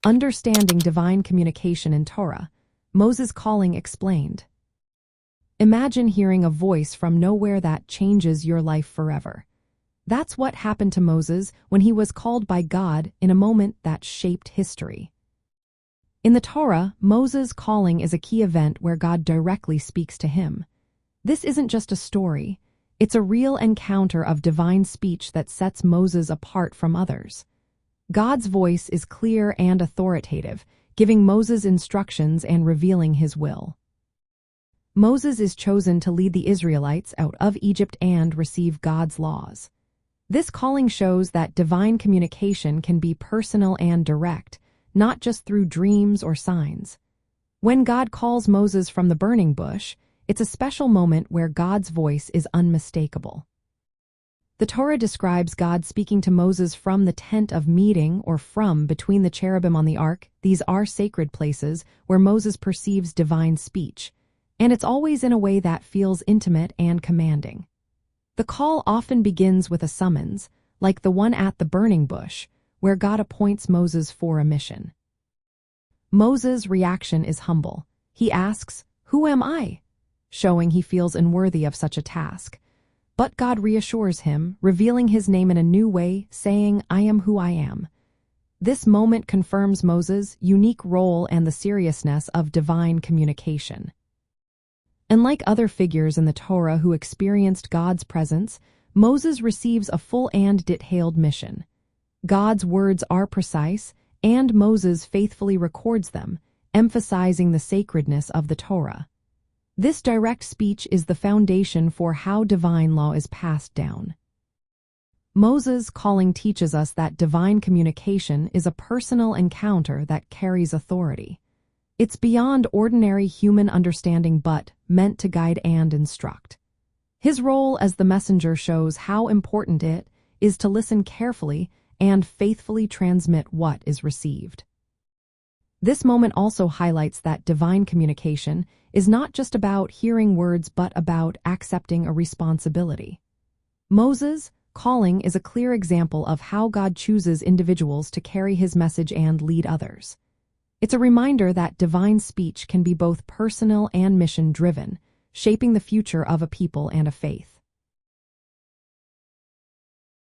Understanding divine communication in Torah. Moses' calling explained. Imagine hearing a voice from nowhere that changes your life forever. That's what happened to Moses when he was called by God in a moment that shaped history. In the Torah, Moses' calling is a key event where God directly speaks to him. This isn't just a story. It's a real encounter of divine speech that sets Moses apart from others. God's voice is clear and authoritative, giving Moses instructions and revealing his will. Moses is chosen to lead the Israelites out of Egypt and receive God's laws. This calling shows that divine communication can be personal and direct, not just through dreams or signs. When God calls Moses from the burning bush, it's a special moment where God's voice is unmistakable. The Torah describes God speaking to Moses from the tent of meeting or from between the cherubim on the ark. These are sacred places where Moses perceives divine speech, and it's always in a way that feels intimate and commanding. The call often begins with a summons, like the one at the burning bush, where God appoints Moses for a mission. Moses' reaction is humble. He asks, "Who am I?" showing he feels unworthy of such a task. But God reassures him, revealing his name in a new way, saying, "I am who I am." This moment confirms Moses' unique role and the seriousness of divine communication. Unlike other figures in the Torah who experienced God's presence, Moses receives a full and detailed mission. God's words are precise, and Moses faithfully records them, emphasizing the sacredness of the Torah. This direct speech is the foundation for how divine law is passed down. Moses' calling teaches us that divine communication is a personal encounter that carries authority. It's beyond ordinary human understanding but meant to guide and instruct. His role as the messenger shows how important it is to listen carefully and faithfully transmit what is received. This moment also highlights that divine communication is not just about hearing words but about accepting a responsibility. Moses' calling is a clear example of how God chooses individuals to carry his message and lead others. It's a reminder that divine speech can be both personal and mission-driven, shaping the future of a people and a faith.